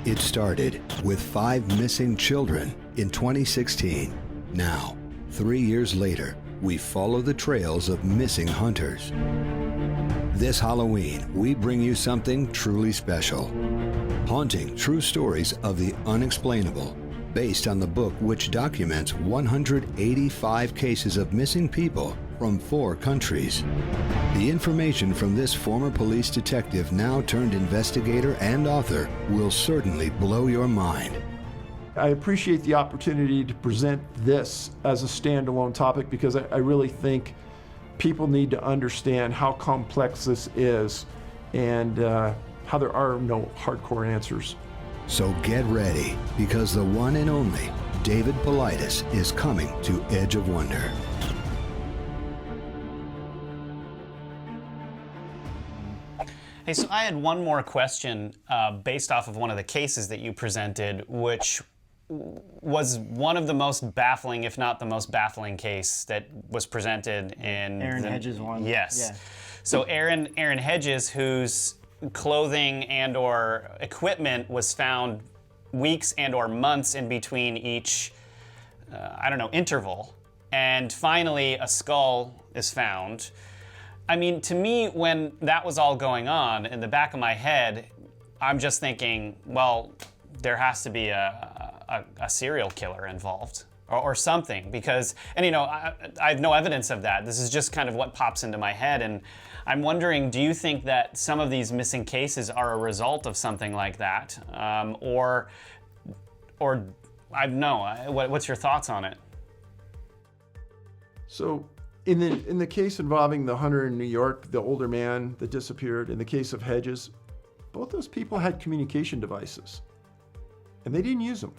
It started with 5 missing children in 2016. Now, 3 years later, we follow the trails of missing hunters. This Halloween, we bring you something truly special. Haunting true stories of the unexplainable, based on the book which documents 185 cases of missing people from 4 countries. The information from this former police detective, now turned investigator and author, will certainly blow your mind. I appreciate the opportunity to present this as a standalone topic because I really think people need to understand how complex this is and how there are no hardcore answers. So get ready, because the one and only David Paulides is coming to Edge of Wonder. Hey, so I had one more question based off of one of the cases that you presented, which was one of the most baffling, if not the most baffling case that was presented in Aaron Hedges one. Yes. Yeah. So Aaron Hedges, whose clothing and or equipment was found weeks and or months in between each, interval. And finally, a skull is found. I mean, to me, when that was all going on, in the back of my head, I'm just thinking, well, there has to be a serial killer involved or something, because, and I have no evidence of that. This is just kind of what pops into my head, and I'm wondering, do you think that some of these missing cases are a result of something like that, or I don't know. What's your thoughts on it? So in the case involving the hunter in New York, the older man that disappeared, in the case of Hedges, both those people had communication devices, and they didn't use them.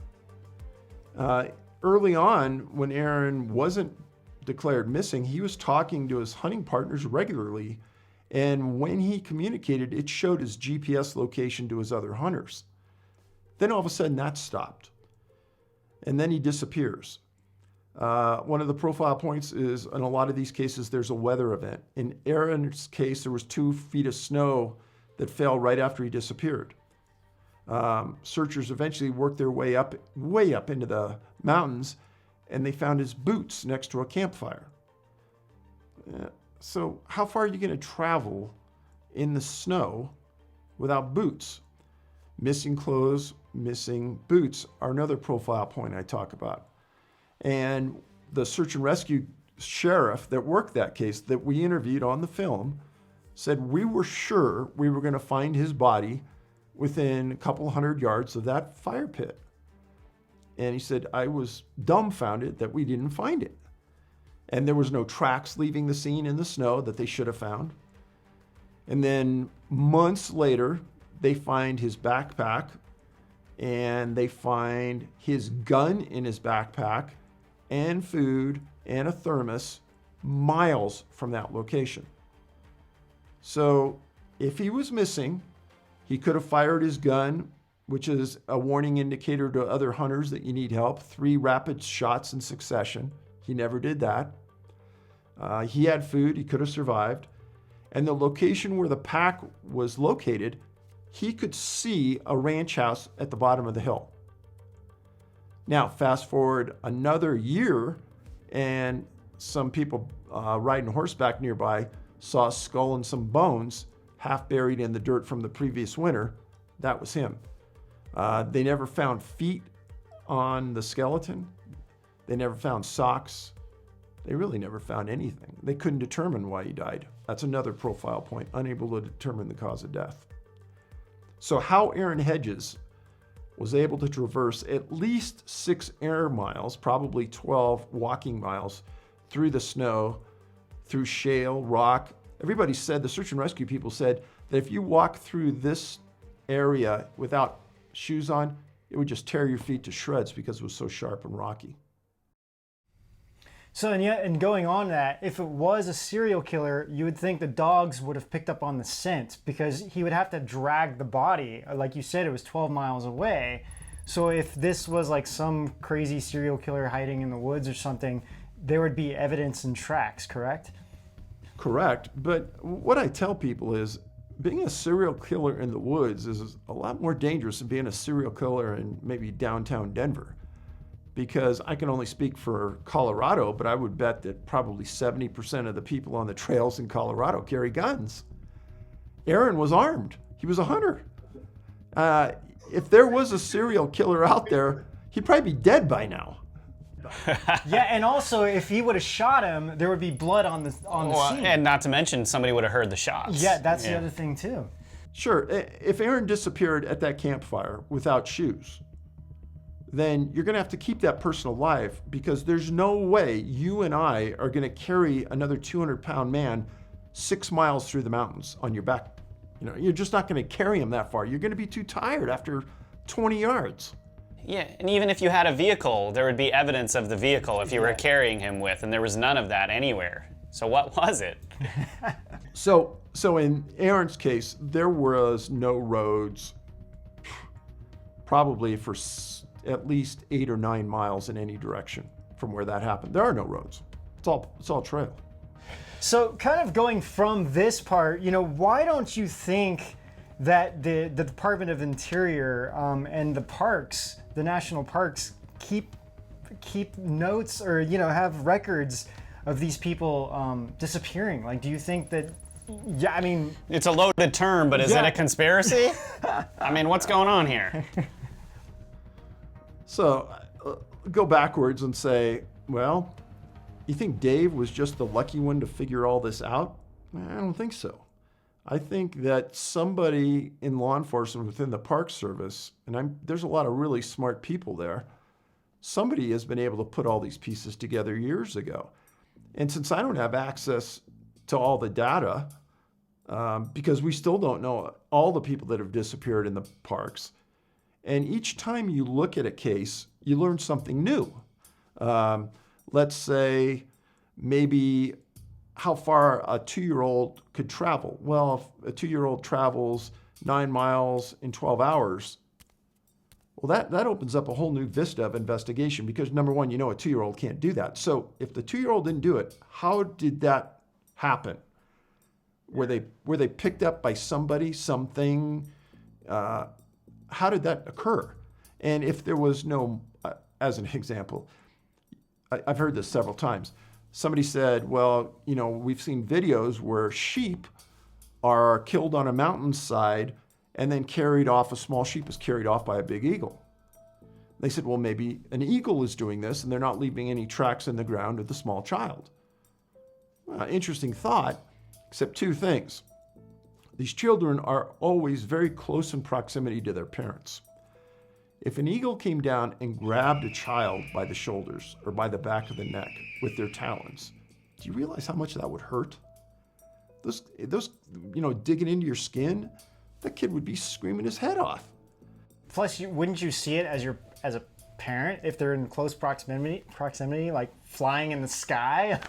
Early on, when Aaron wasn't declared missing, he was talking to his hunting partners regularly, and when he communicated, it showed his GPS location to his other hunters. Then all of a sudden that stopped, and then he disappears. One of the profile points is, in a lot of these cases, there's a weather event. In Aaron's case, there was 2 feet of snow that fell right after he disappeared. Searchers eventually worked their way up into the mountains, and they found his boots next to a campfire. So how far are you going to travel in the snow without boots? Missing clothes, missing boots are another profile point I talk about. And the search and rescue sheriff that worked that case that we interviewed on the film said we were sure we were going to find his body within a couple hundred yards of that fire pit. And he said, I was dumbfounded that we didn't find it. And there was no tracks leaving the scene in the snow that they should have found. And then months later, they find his backpack, and they find his gun in his backpack, and food, and a thermos miles from that location. So if he was missing, he could have fired his gun, which is a warning indicator to other hunters that you need help. 3 rapid shots in succession. He never did that. He had food, he could have survived. And the location where the pack was located, he could see a ranch house at the bottom of the hill. Now, fast forward another year, and some people riding horseback nearby saw a skull and some bones half buried in the dirt from the previous winter. That was him. They never found feet on the skeleton. They never found socks. They really never found anything. They couldn't determine why he died. That's another profile point, unable to determine the cause of death. So how Aaron Hedges was able to traverse at least 6 air miles, probably 12 walking miles, through the snow, through shale, rock. Everybody said, the search and rescue people said, that if you walk through this area without shoes on, it would just tear your feet to shreds because it was so sharp and rocky. So, and going on that, if it was a serial killer, you would think the dogs would have picked up on the scent, because he would have to drag the body. Like you said, it was 12 miles away. So if this was like some crazy serial killer hiding in the woods or something, there would be evidence and tracks, correct? Correct. But what I tell people is being a serial killer in the woods is a lot more dangerous than being a serial killer in maybe downtown Denver. Because I can only speak for Colorado, but I would bet that probably 70% of the people on the trails in Colorado carry guns. Aaron was armed. He was a hunter. If there was a serial killer out there, he'd probably be dead by now. Yeah, and also if he would have shot him, there would be blood on the scene. And not to mention, somebody would have heard the shots. Yeah, that's the other thing too. Sure, if Aaron disappeared at that campfire without shoes, then you're gonna have to keep that person alive, because there's no way you and I are gonna carry another 200-pound man 6 miles through the mountains on your back. You know, you're just not gonna carry him that far. You're gonna be too tired after 20 yards. Yeah, and even if you had a vehicle, there would be evidence of the vehicle if you were carrying him with, and there was none of that anywhere. So what was it? So in Aaron's case, there was no roads, probably for at least 8 or 9 miles in any direction from where that happened. There are no roads. It's all trail. So kind of going from this part, why don't you think that the Department of Interior and the parks, the national parks, keep notes or have records of these people disappearing? Like, do you think that? Yeah, I mean, it's a loaded term, but is it a conspiracy? I mean, what's going on here? So go backwards and say, well, you think Dave was just the lucky one to figure all this out? I don't think so. I think that somebody in law enforcement within the Park Service, and there's a lot of really smart people there, somebody has been able to put all these pieces together years ago. And since I don't have access to all the data, because we still don't know all the people that have disappeared in the parks, and each time you look at a case, you learn something new. Let's say maybe how far a 2-year-old could travel. Well, if a 2-year-old travels 9 miles in 12 hours, well, that opens up a whole new vista of investigation, because number one, a 2-year-old can't do that. So if the 2-year-old didn't do it, how did that happen? Were they picked up by somebody, something? How did that occur? And if there was no, as an example, I've heard this several times. Somebody said, well, we've seen videos where sheep are killed on a mountainside and then a small sheep is carried off by a big eagle. They said, well, maybe an eagle is doing this and they're not leaving any tracks in the ground of the small child. Interesting thought, except two things. These children are always very close in proximity to their parents. If an eagle came down and grabbed a child by the shoulders or by the back of the neck with their talons, do you realize how much that would hurt? Those digging into your skin, that kid would be screaming his head off. Plus, wouldn't you see it as a parent if they're in close proximity, like flying in the sky?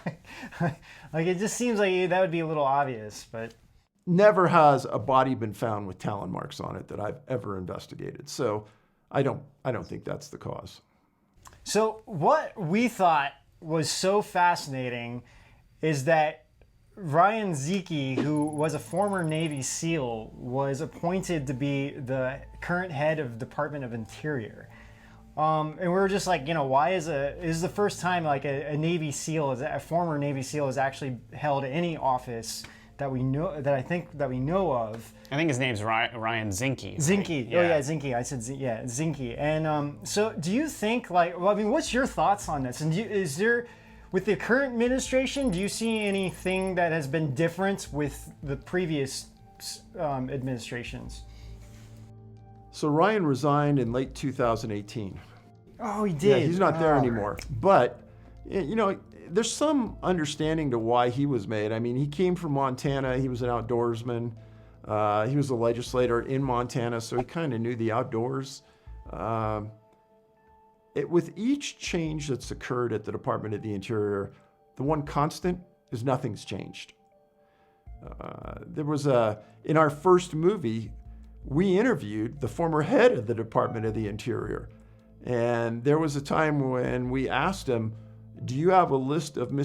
Like, it just seems like that would be a little obvious, but. Never has a body been found with talon marks on it that I've ever investigated. So I don't think that's the cause. So what we thought was so fascinating is that Ryan Zeke, who was a former Navy SEAL, was appointed to be the current head of Department of Interior. And we were just like, why is the first time like a Navy SEAL, a former Navy SEAL, has actually held any office that we know of. I think his name's Ryan Zeke. Right? Zeke. Yeah. Oh yeah, Zeke. I said Zeke. And so, do you think what's your thoughts on this? And is there, with the current administration, do you see anything that has been different with the previous administrations? So Ryan resigned in late 2018. Oh, he did. Yeah, he's not there anymore. But there's some understanding to why he was made. I mean, he came from Montana. He was an outdoorsman. He was a legislator in Montana, so he kind of knew the outdoors. With each change that's occurred at the Department of the Interior, the one constant is nothing's changed. There was in our first movie, we interviewed the former head of the Department of the Interior. And there was a time when we asked him, do you have a list of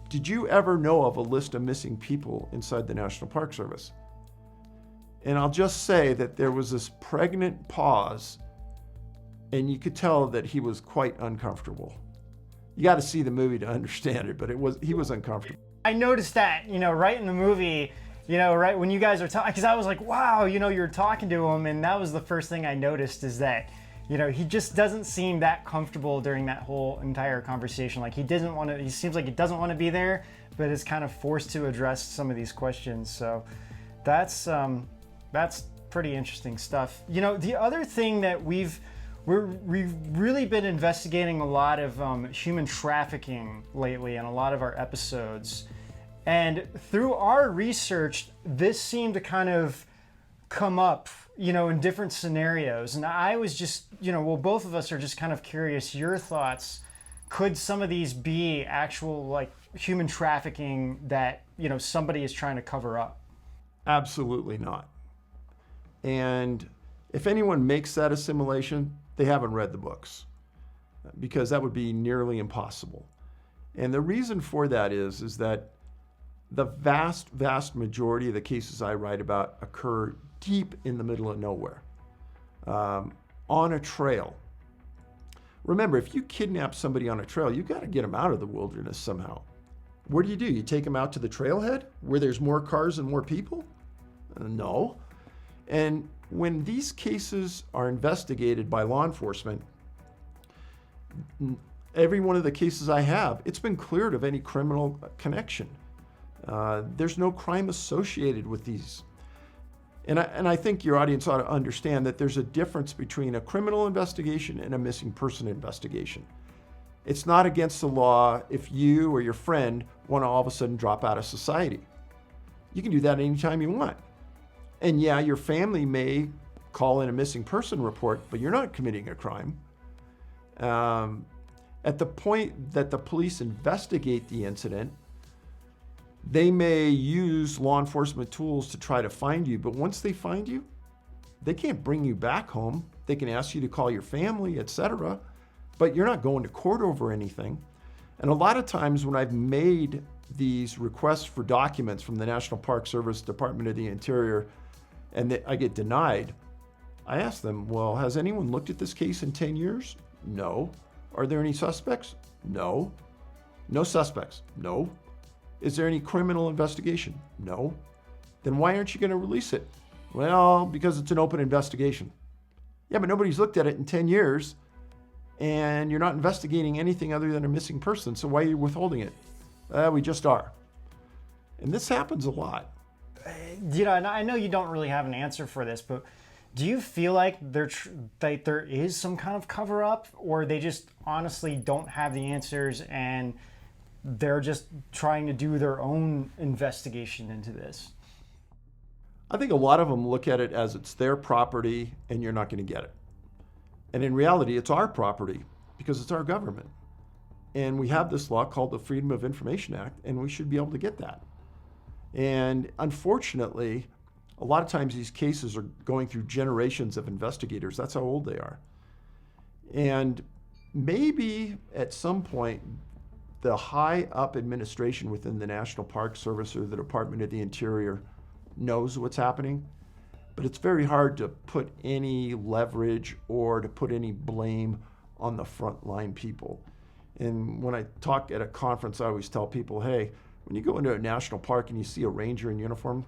did you ever know of a list of missing people inside the National Park Service? And I'll just say that there was this pregnant pause, and you could tell that he was quite uncomfortable. You got to see the movie to understand it, but he was uncomfortable. I noticed that, right in the movie, right when you guys are talking, because I was like, wow, you're talking to him, and that was the first thing I noticed is that, he just doesn't seem that comfortable during that whole entire conversation. Like he seems like he doesn't want to be there, but is kind of forced to address some of these questions. So that's pretty interesting stuff. The other thing that we've really been investigating a lot of human trafficking lately in a lot of our episodes. And through our research, this seemed to kind of come up, in different scenarios. And I was just, both of us are just kind of curious, your thoughts. Could some of these be actual, like, human trafficking that, somebody is trying to cover up? Absolutely not. And if anyone makes that assimilation, they haven't read the books, because that would be nearly impossible. And the reason for that is that the vast majority of the cases I write about occur deep in the middle of nowhere, on a trail. Remember, if you kidnap somebody on a trail, you've got to get them out of the wilderness somehow. What do? You take them out to the trailhead where there's more cars and more people? No. And when these cases are investigated by law enforcement, every one of the cases I have, it's been cleared of any criminal connection. There's no crime associated with these. And I think your audience ought to understand that there's a difference between a criminal investigation and a missing person investigation. It's not against the law if you or your friend want to all of a sudden drop out of society. You can do that anytime you want. And yeah, your family may call in a missing person report, but you're not committing a crime. At the point that the police investigate the incident, they may use law enforcement tools to try to find you, but once they find you, they can't bring you back home. They can ask you to call your family, etc., but you're not going to court over anything. And a lot of times when I've made these requests for documents from the National Park Service, Department of the Interior, and I get denied, I ask them, well, has anyone looked at this case in 10 years? No. Are there any suspects? No. No suspects? No. Is there any criminal investigation? No. Then why aren't you going to release it? Well, because it's an open investigation. Yeah, but nobody's looked at it in 10 years, and you're not investigating anything other than a missing person, so why are you withholding it? We just are. And this happens a lot. And I know you don't really have an answer for this, but do you feel like there is some kind of cover-up, or they just honestly don't have the answers and they're just trying to do their own investigation into this? I think a lot of them look at it as it's their property and you're not going to get it. And in reality, it's our property because it's our government. And we have this law called the Freedom of Information Act, and we should be able to get that. And unfortunately, a lot of times these cases are going through generations of investigators. That's how old they are. And maybe at some point, the high up administration within the National Park Service or the Department of the Interior knows what's happening, but it's very hard to put any leverage or to put any blame on the frontline people. And when I talk at a conference, I always tell people, hey, when you go into a national park and you see a ranger in uniform,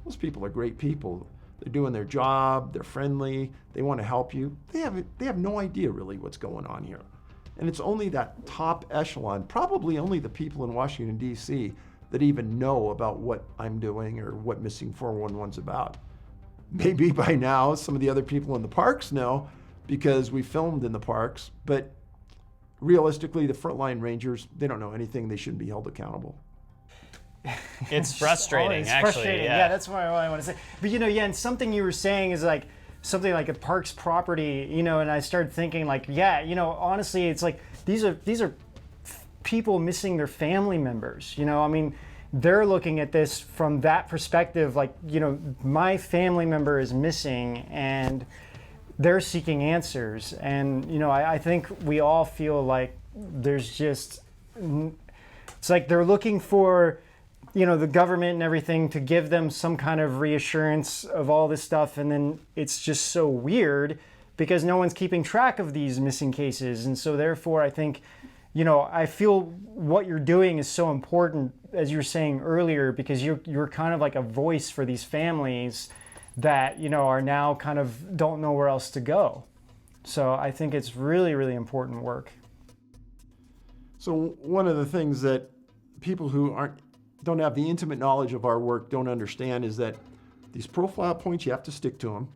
those people are great people. They're doing their job, they're friendly, they want to help you. They have no idea really what's going on here. And it's only that top echelon, probably only the people in Washington, D.C., that even know about what I'm doing or what Missing 411's about. Maybe by now some of the other people in the parks know because we filmed in the parks, but realistically, the frontline rangers, they don't know anything. They shouldn't be held accountable. It's frustrating, it's actually. Frustrating. Yeah, that's what I want to say. But and something you were saying is like something like a park's property, and I started thinking like, honestly, it's like these are people missing their family members. I mean, they're looking at this from that perspective, like, my family member is missing and they're seeking answers. And, I think we all feel like there's just, it's like they're looking for the government and everything to give them some kind of reassurance of all this stuff, and then it's just so weird because no one's keeping track of these missing cases. And so therefore I think, I feel what you're doing is so important, as you were saying earlier, because you're kind of like a voice for these families that, are now kind of don't know where else to go. So I think it's really, really important work. So one of the things that people who don't have the intimate knowledge of our work don't understand is that these profile points, you have to stick to them.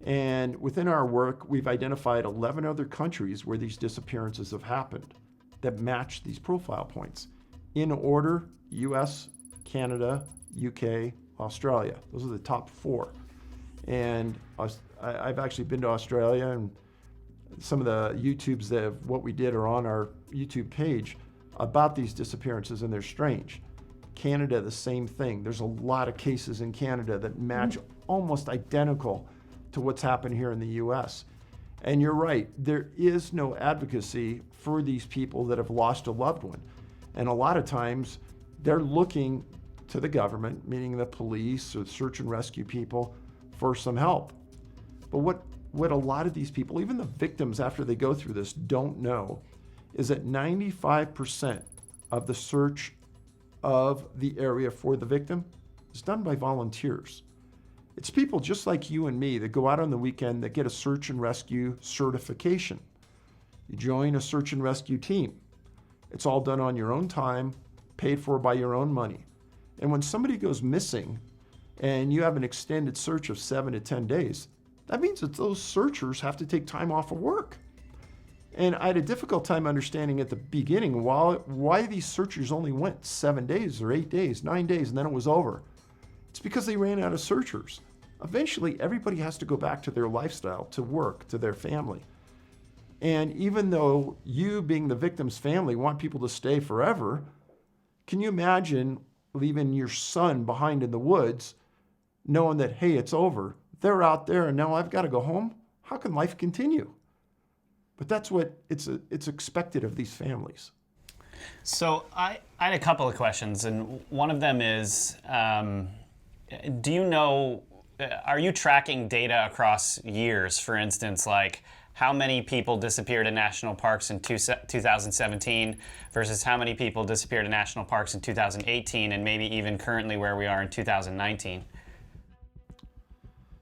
And within our work, we've identified 11 other countries where these disappearances have happened that match these profile points. In order, US, Canada, UK, Australia. Those are the top 4. And I've actually been to Australia, and some of the YouTubes of what we did are on our YouTube page about these disappearances, and they're strange. Canada, the same thing. There's a lot of cases in Canada that match almost identical to what's happened here in the US. And you're right, there is no advocacy for these people that have lost a loved one. And a lot of times they're looking to the government, meaning the police or search and rescue people, for some help. But what a lot of these people, even the victims after they go through this, don't know is that 95% of the search of the area for the victim is done by volunteers. It's people just like you and me that go out on the weekend that get a search and rescue certification. You join a search and rescue team. It's all done on your own time, paid for by your own money. And when somebody goes missing and you have an extended search of 7 to 10 days, that means that those searchers have to take time off of work. And I had a difficult time understanding at the beginning why these searchers only went 7 days or 8 days, 9 days, and then it was over. It's because they ran out of searchers. Eventually, everybody has to go back to their lifestyle, to work, to their family. And even though you, being the victim's family, want people to stay forever, can you imagine leaving your son behind in the woods, knowing that, hey, it's over. They're out there and now I've got to go home. How can life continue? But that's what it's expected of these families. So I had a couple of questions, and one of them is, do you know, are you tracking data across years? For instance, like how many people disappeared in national parks in 2017 versus how many people disappeared in national parks in 2018, and maybe even currently where we are in 2019?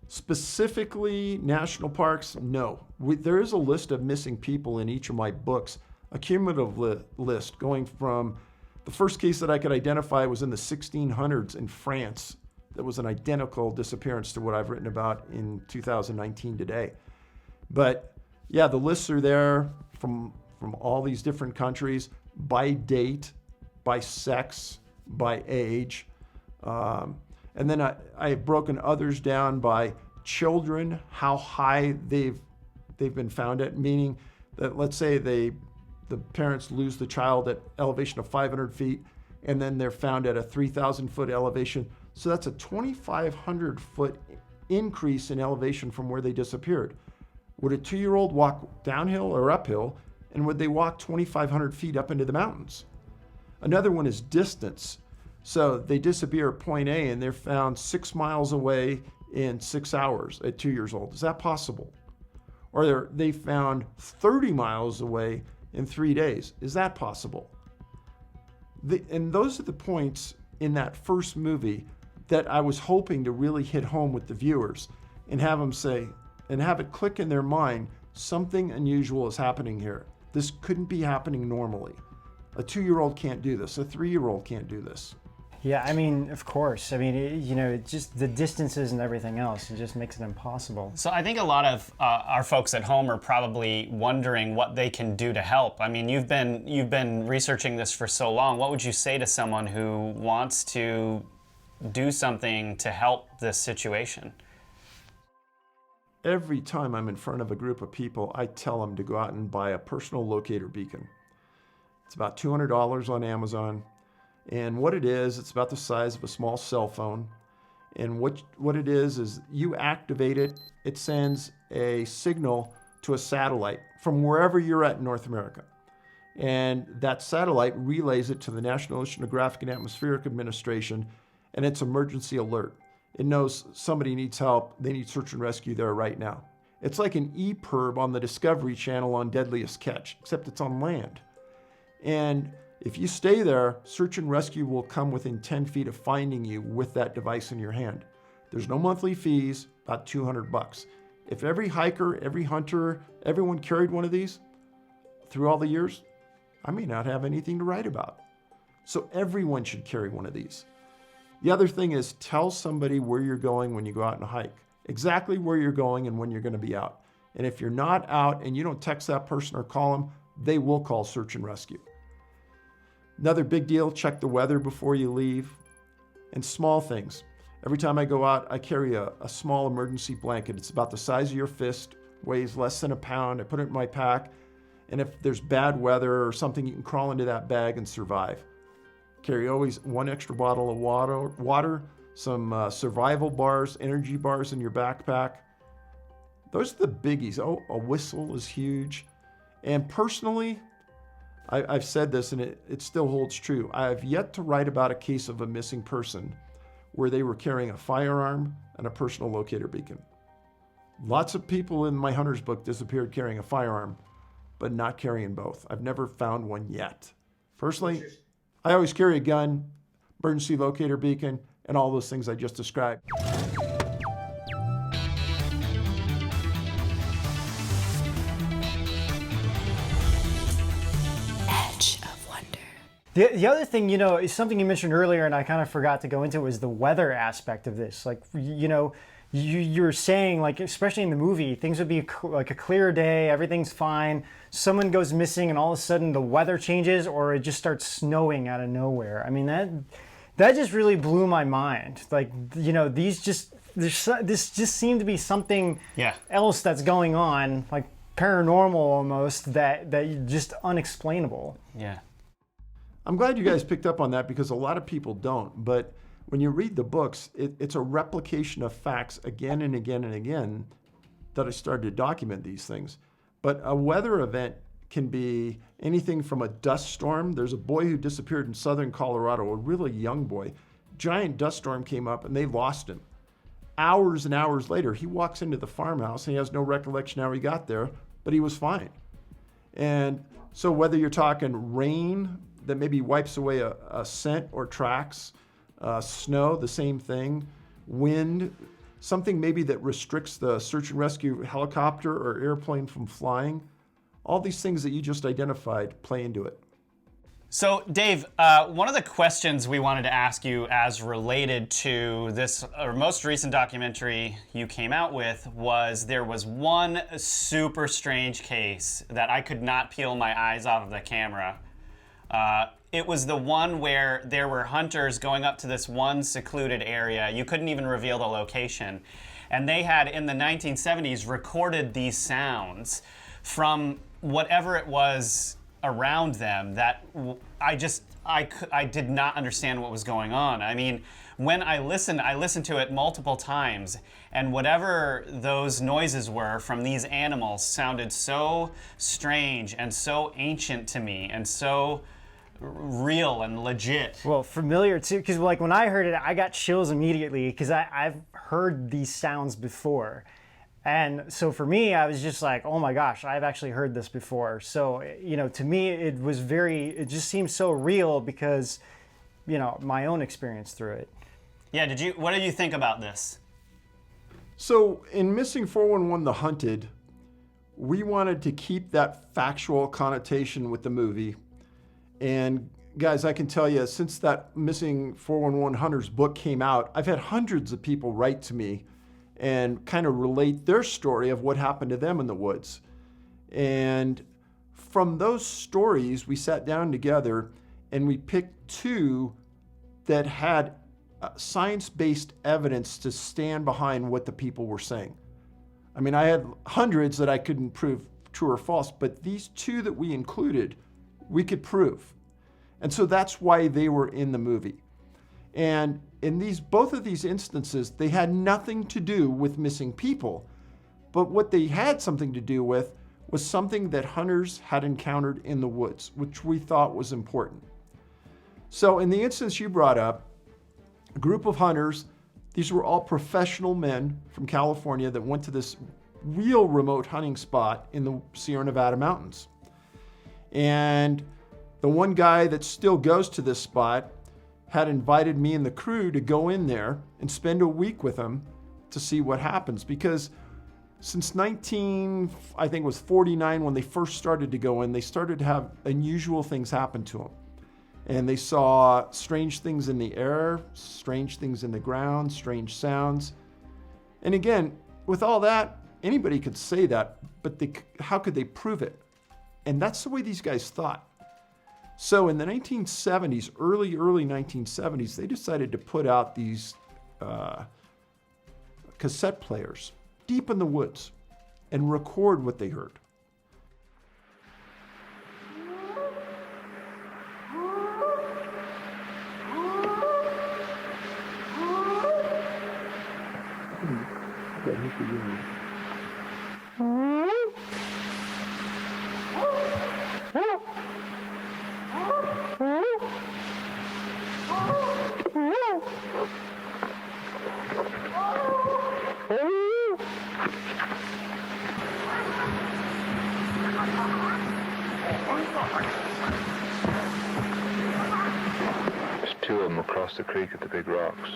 Specifically, national parks, no. There is a list of missing people in each of my books, a cumulative list going from the first case that I could identify was in the 1600s in France. That was an identical disappearance to what I've written about in 2019 today. But yeah, the lists are there from all these different countries by date, by sex, by age. And then I've broken others down by children, how high they've been found at, meaning that let's say the parents lose the child at elevation of 500 feet, and then they're found at a 3,000 foot elevation. So that's a 2,500 foot increase in elevation from where they disappeared. Would a 2-year-old walk downhill or uphill, and would they walk 2,500 feet up into the mountains? Another one is distance. So they disappear at point A and they're found 6 miles away in 6 hours at 2 years old. Is that possible? Or they found 30 miles away in 3 days. Is that possible? And those are the points in that first movie that I was hoping to really hit home with the viewers and have them say, and have it click in their mind, something unusual is happening here. This couldn't be happening normally. A 2-year-old can't do this. A 3-year-old can't do this. Yeah, I mean, of course. I mean, it's just the distances and everything else. It just makes it impossible. So I think a lot of our folks at home are probably wondering what they can do to help. I mean, you've been researching this for so long. What would you say to someone who wants to do something to help this situation? Every time I'm in front of a group of people, I tell them to go out and buy a personal locator beacon. It's about $200 on Amazon. And what it is, it's about the size of a small cell phone. And what it is you activate it, it sends a signal to a satellite from wherever you're at in North America. And that satellite relays it to the National Oceanographic and Atmospheric Administration, and it's emergency alert. It knows somebody needs help. They need search and rescue there right now. It's like an EPIRB on the Discovery Channel on Deadliest Catch, except it's on land. And if you stay there, search and rescue will come within 10 feet of finding you with that device in your hand. There's no monthly fees, about $200. If every hiker, every hunter, everyone carried one of these through all the years, I may not have anything to write about. So everyone should carry one of these. The other thing is tell somebody where you're going when you go out and hike, exactly where you're going and when you're going to be out. And if you're not out and you don't text that person or call them, they will call search and rescue. Another big deal, check the weather before you leave. And small things. Every time I go out, I carry a small emergency blanket. It's about the size of your fist, weighs less than a pound. I put it in my pack. And if there's bad weather or something, you can crawl into that bag and survive. Carry always one extra bottle of water, some survival bars, energy bars in your backpack. Those are the biggies. Oh, a whistle is huge. And personally, I've said this and it still holds true. I have yet to write about a case of a missing person where they were carrying a firearm and a personal locator beacon. Lots of people in my hunter's book disappeared carrying a firearm, but not carrying both. I've never found one yet. Personally, I always carry a gun, emergency locator beacon, and all those things I just described. The other thing, is something you mentioned earlier, and I kind of forgot to go into, was the weather aspect of this. Like, you're saying, like, especially in the movie, things would be like a clear day, everything's fine. Someone goes missing, and all of a sudden the weather changes, or it just starts snowing out of nowhere. I mean, that just really blew my mind. Like, this just seemed to be something else that's going on, like paranormal almost, that just unexplainable. Yeah. I'm glad you guys picked up on that because a lot of people don't. But when you read the books, it's a replication of facts again and again and again that I started to document these things. But a weather event can be anything from a dust storm. There's a boy who disappeared in southern Colorado, a really young boy. Giant dust storm came up and they lost him. Hours and hours later, he walks into the farmhouse and he has no recollection how he got there, but he was fine. And so whether you're talking rain that maybe wipes away a scent or tracks, snow, the same thing, wind, something maybe that restricts the search and rescue helicopter or airplane from flying, all these things that you just identified play into it. So, Dave, one of the questions we wanted to ask you as related to this most recent documentary you came out with was there was one super strange case that I could not peel my eyes off of the camera. It was the one where there were hunters going up to this one secluded area. You couldn't even reveal the location. And they had, in the 1970s, recorded these sounds from whatever it was around them that I did not understand what was going on. I mean, when I listened to it multiple times, and whatever those noises were from these animals sounded so strange and so ancient to me and so real and legit. Well, familiar too, because like when I heard it, I got chills immediately because I've heard these sounds before. And so for me, I was just like, oh my gosh, I've actually heard this before. So, to me, it just seemed so real because, my own experience through it. Yeah, what did you think about this? So in Missing 411, The Hunted, we wanted to keep that factual connotation with the movie. And guys, I can tell you, since that Missing 411 Hunters book came out, I've had hundreds of people write to me and kind of relate their story of what happened to them in the woods. And from those stories, we sat down together and we picked two that had science-based evidence to stand behind what the people were saying. I mean, I had hundreds that I couldn't prove true or false, but these two that we included, we could prove. And so that's why they were in the movie. And in both of these instances, they had nothing to do with missing people. But what they had something to do with was something that hunters had encountered in the woods, which we thought was important. So in the instance you brought up, a group of hunters, these were all professional men from California that went to this real remote hunting spot in the Sierra Nevada mountains. And the one guy that still goes to this spot had invited me and the crew to go in there and spend a week with him to see what happens. Because since I think it was 49, when they first started to go in, they started to have unusual things happen to them. And they saw strange things in the air, strange things in the ground, strange sounds. And again, with all that, anybody could say that, but how could they prove it? And that's the way these guys thought. So in the 1970s, early 1970s, they decided to put out these cassette players deep in the woods and record what they heard. There's two of them across the creek at the big rocks.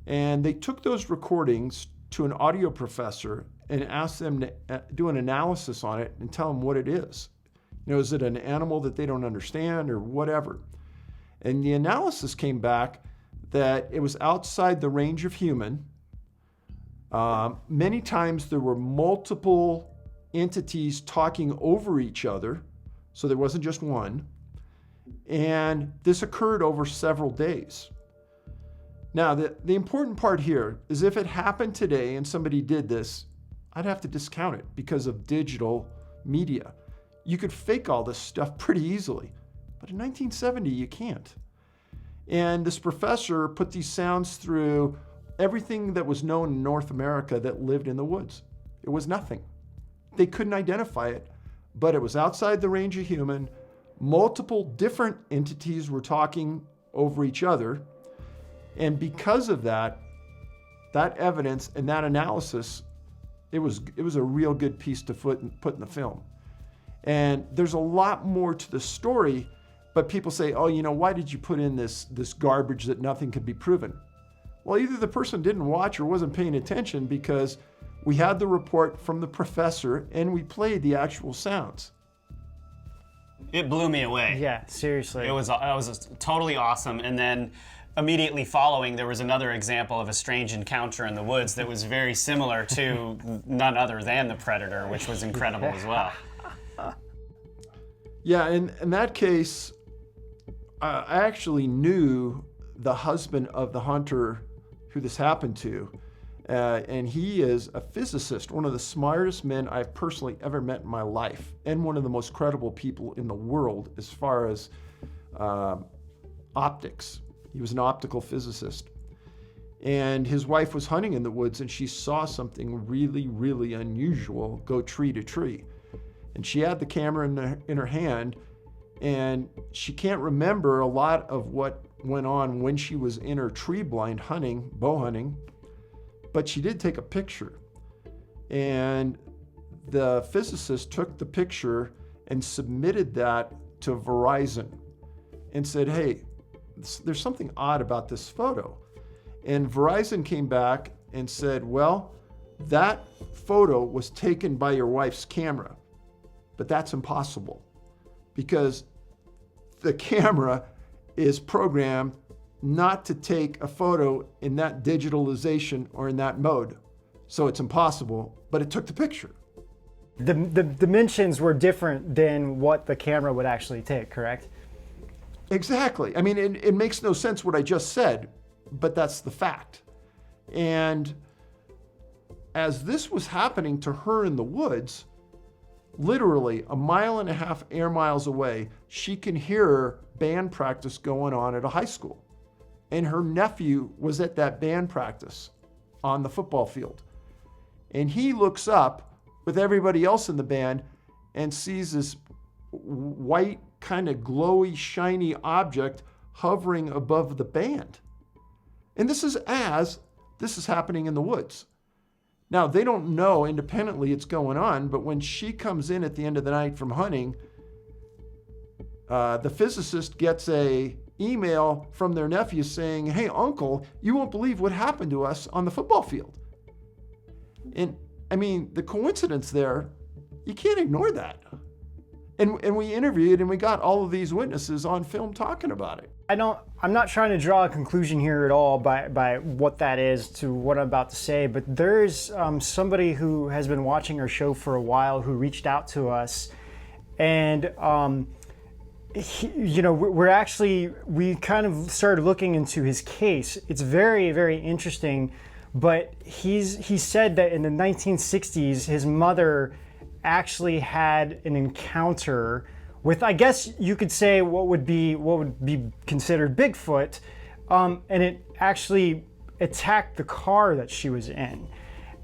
And they took those recordings to an audio professor and asked them to do an analysis on it and tell them what it is. You know, is it an animal that they don't understand or whatever? And the analysis came back that it was outside the range of human. Many times there were multiple entities talking over each other, so there wasn't just one. And this occurred over several days. Now, the important part here is if it happened today and somebody did this, I'd have to discount it because of digital media. You could fake all this stuff pretty easily, but in 1970, you can't. And this professor put these sounds through everything that was known in North America that lived in the woods. It was nothing. They couldn't identify it, but it was outside the range of human. Multiple different entities were talking over each other. And because of that evidence and that analysis, it was a real good piece to put in the film. And there's a lot more to the story, but people say, oh, you know, why did you put in this garbage that nothing could be proven? Well, either the person didn't watch or wasn't paying attention, because we had the report from the professor and we played the actual sounds. It blew me away. Yeah, seriously. It was totally awesome. And then immediately following, there was another example of a strange encounter in the woods that was very similar to none other than the predator, which was incredible as well. Yeah, in that case, I actually knew the husband of the hunter who this happened to, and he is a physicist, one of the smartest men I've personally ever met in my life, and one of the most credible people in the world as far as optics. He was an optical physicist. And his wife was hunting in the woods and she saw something really, really unusual go tree to tree. And she had the camera in her hand, and she can't remember a lot of what went on when she was in her tree blind hunting, bow hunting, but she did take a picture. And the physicist took the picture and submitted that to Verizon and said, hey, there's something odd about this photo. And Verizon came back and said, well, that photo was taken by your wife's camera, but that's impossible because the camera is programmed not to take a photo in that digitalization or in that mode. So it's impossible, but it took the picture. The dimensions were different than what the camera would actually take, correct? Exactly. I mean, it makes no sense what I just said, but that's the fact. And as this was happening to her in the woods, literally 1.5 miles air miles away, she can hear band practice going on at a high school. And her nephew was at that band practice on the football field. And he looks up with everybody else in the band and sees this white, kind of glowy, shiny object hovering above the band. And this is happening in the woods. Now, they don't know independently it's going on, but when she comes in at the end of the night from hunting, the physicist gets a email from their nephew saying, "Hey, uncle, you won't believe what happened to us on the football field." And I mean, the coincidence there, you can't ignore that. And we interviewed and we got all of these witnesses on film talking about it. I'm not trying to draw a conclusion here at all by what that is to what I'm about to say, but there's somebody who has been watching our show for a while who reached out to us, and we kind of started looking into his case. It's very, very interesting, but he said that in the 1960s, his mother actually had an encounter with, I guess you could say, what would be considered Bigfoot, and it actually attacked the car that she was in.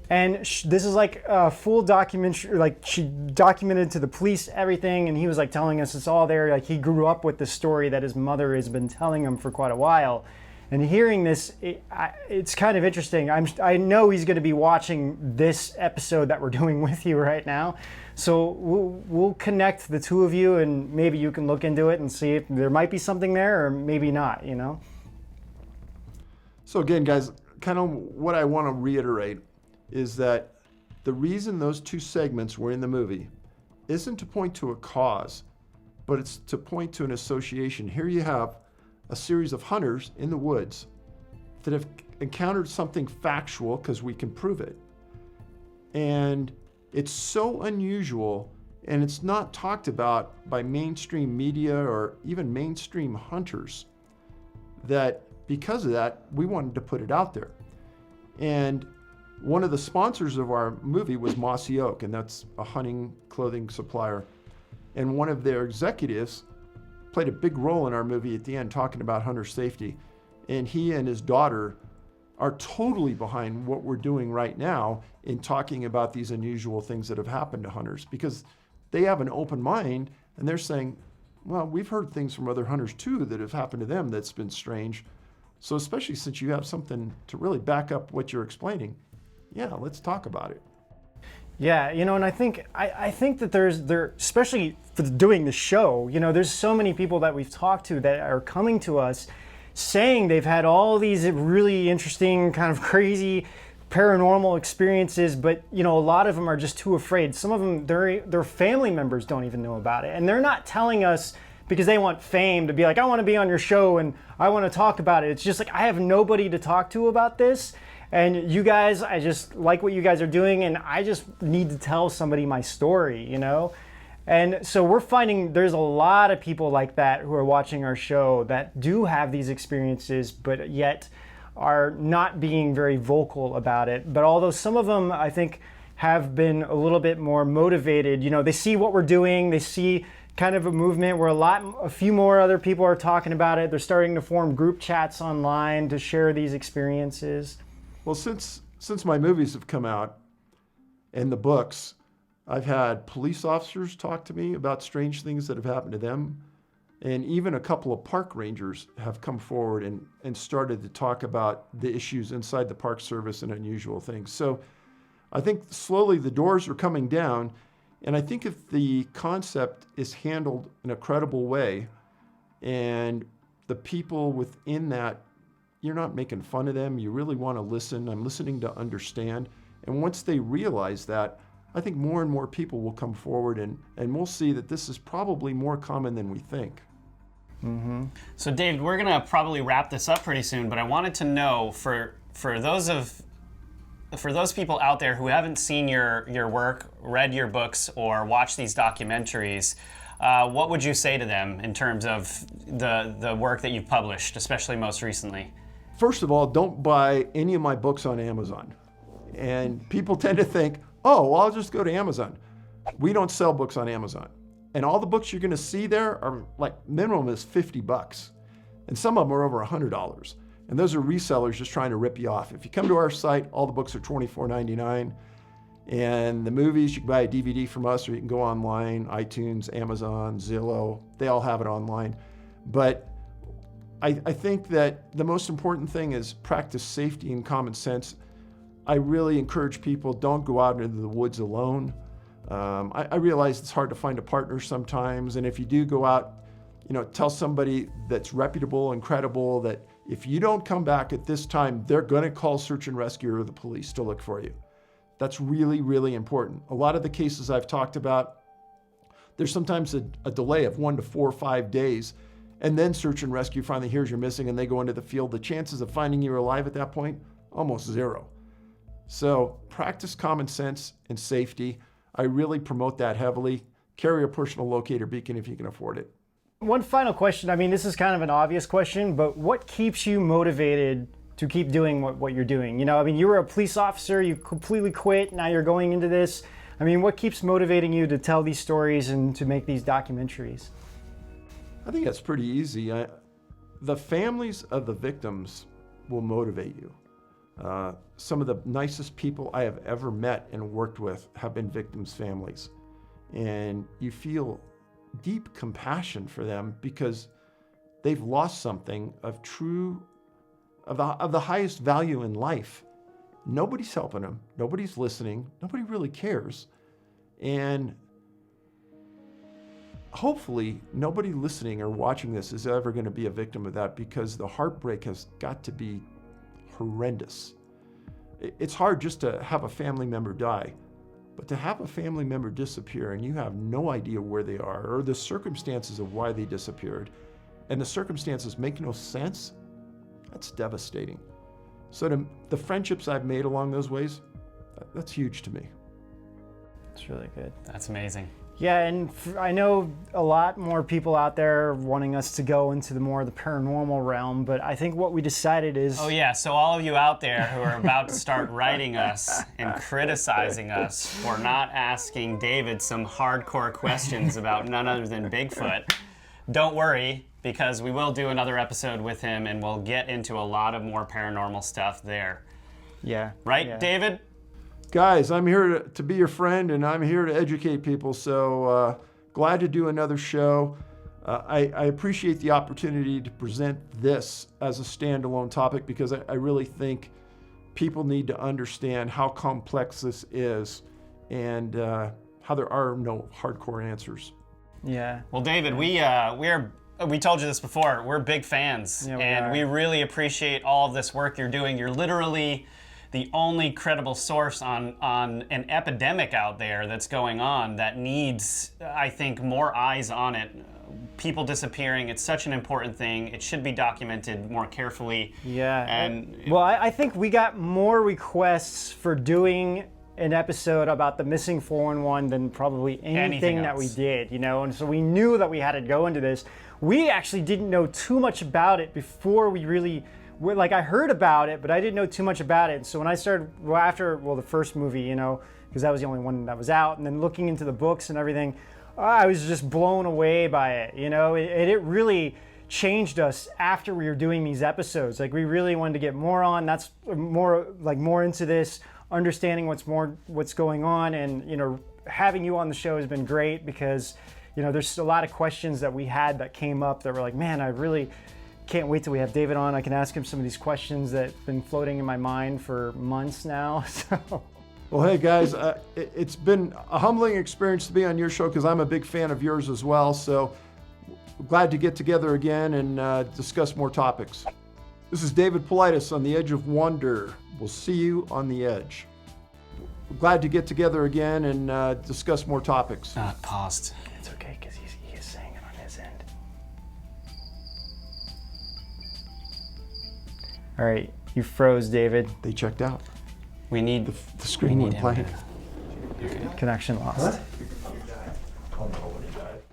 And this is like a full documentary, like she documented to the police everything, and he was like telling us it's all there. Like he grew up with this story that his mother has been telling him for quite a while. And hearing this, it's kind of interesting. I know he's going to be watching this episode that we're doing with you right now. So we'll connect the two of you, and maybe you can look into it and see if there might be something there or maybe not, you know? So again, guys, kind of what I want to reiterate is that the reason those two segments were in the movie isn't to point to a cause, but it's to point to an association. Here you have a series of hunters in the woods that have encountered something factual because we can prove it. And it's so unusual, and it's not talked about by mainstream media or even mainstream hunters, that because of that, we wanted to put it out there. And one of the sponsors of our movie was Mossy Oak, and that's a hunting clothing supplier. And one of their executives played a big role in our movie at the end, talking about hunter safety. And he and his daughter are totally behind what we're doing right now in talking about these unusual things that have happened to hunters, because they have an open mind and they're saying, well, we've heard things from other hunters too that have happened to them that's been strange. So especially since you have something to really back up what you're explaining, yeah, let's talk about it. Yeah, you know, and I think that there, especially for doing the show, you know, there's so many people that we've talked to that are coming to us saying they've had all these really interesting, kind of crazy paranormal experiences, but you know, a lot of them are just too afraid. Some of them, their family members don't even know about it, and they're not telling us because they want fame to be like, I want to be on your show and I want to talk about it. It's just like, I have nobody to talk to about this. And you guys, I just like what you guys are doing, and I just need to tell somebody my story, you know? And so we're finding there's a lot of people like that who are watching our show that do have these experiences, but yet are not being very vocal about it. But although some of them, I think, have been a little bit more motivated, you know, they see what we're doing, they see kind of a movement where a few more other people are talking about it. They're starting to form group chats online to share these experiences. Well, since my movies have come out and the books, I've had police officers talk to me about strange things that have happened to them. And even a couple of park rangers have come forward and started to talk about the issues inside the Park Service and unusual things. So I think slowly the doors are coming down. And I think if the concept is handled in a credible way and the people within that, you're not making fun of them, you really want to listen. I'm listening to understand. And once they realize that, I think more and more people will come forward, and we'll see that this is probably more common than we think. So David, we're gonna probably wrap this up pretty soon, but I wanted to know for those people out there who haven't seen your work, read your books, or watched these documentaries, what would you say to them in terms of the work that you've published, especially most recently? First of all, don't buy any of my books on Amazon. And people tend to think, oh, well, I'll just go to Amazon. We don't sell books on Amazon. And all the books you're gonna see there are like, minimum is $50. And some of them are over $100. And those are resellers just trying to rip you off. If you come to our site, all the books are $24.99. And the movies, you can buy a DVD from us, or you can go online, iTunes, Amazon, Zillow, they all have it online. But I think that the most important thing is practice safety and common sense. I really encourage people, don't go out into the woods alone. I realize it's hard to find a partner sometimes, and if you do go out, tell somebody that's reputable and credible that if you don't come back at this time, they're gonna call search and rescue or the police to look for you. That's really, really important. A lot of the cases I've talked about, there's sometimes a delay of 1 to 4 or 5 days, and then search and rescue finally hears you're missing and they go into the field. The chances of finding you alive at that point, almost zero. So practice common sense and safety. I really promote that heavily. Carry a personal locator beacon if you can afford it. One final question. I mean, this is kind of an obvious question, but what keeps you motivated to keep doing what you're doing? You were a police officer, you completely quit, now you're going into this. I mean, what keeps motivating you to tell these stories and to make these documentaries? I think that's pretty easy. The families of the victims will motivate you. Some of the nicest people I have ever met and worked with have been victims' families. And you feel deep compassion for them because they've lost something of the highest value in life. Nobody's helping them. Nobody's listening. Nobody really cares. And hopefully nobody listening or watching this is ever going to be a victim of that, because the heartbreak has got to be horrendous. It's hard just to have a family member die, but to have a family member disappear and you have no idea where they are or the circumstances of why they disappeared, and the circumstances make no sense, that's devastating. So the friendships I've made along those ways, that's huge to me. It's really good. That's amazing. Yeah, and I know a lot more people out there wanting us to go into the paranormal realm, but I think what we decided is... Oh yeah, so all of you out there who are about to start writing us and criticizing us for not asking David some hardcore questions about none other than Bigfoot, don't worry, because we will do another episode with him and we'll get into a lot of more paranormal stuff there. Yeah. Right, yeah. David? Guys, I'm here to be your friend, and I'm here to educate people, so glad to do another show. I appreciate the opportunity to present this as a standalone topic, because I really think people need to understand how complex this is and how there are no hardcore answers. Yeah. Well, David, we told you this before, we're big fans, and we really appreciate all of this work you're doing. You're literally the only credible source on an epidemic out there that's going on that needs, I think, more eyes on it. People disappearing, it's such an important thing. It should be documented more carefully. Yeah. And well, I think we got more requests for doing an episode about the missing 411 than probably anything that we did, and so we knew that we had to go into this. We actually didn't know too much about it before we really... I heard about it, but I didn't know too much about it. So when I started, after the first movie, because that was the only one that was out, and then looking into the books and everything, I was just blown away by it. It really changed us after we were doing these episodes. We really wanted to get more on. That's more into this, understanding what's going on, and having you on the show has been great, because there's a lot of questions that we had that came up that were like, man, I really can't wait till we have David on. I can ask him some of these questions that have been floating in my mind for months now. So. Well, hey guys, it's been a humbling experience to be on your show, because I'm a big fan of yours as well. So glad to get together again and discuss more topics. This is David Paulides on the Edge of Wonder. We'll see you on the edge. glad to get together again and discuss more topics. It paused. It's okay, because he is saying it on his end. All right, you froze, David. They checked out. We need The screen went blank. Connection lost.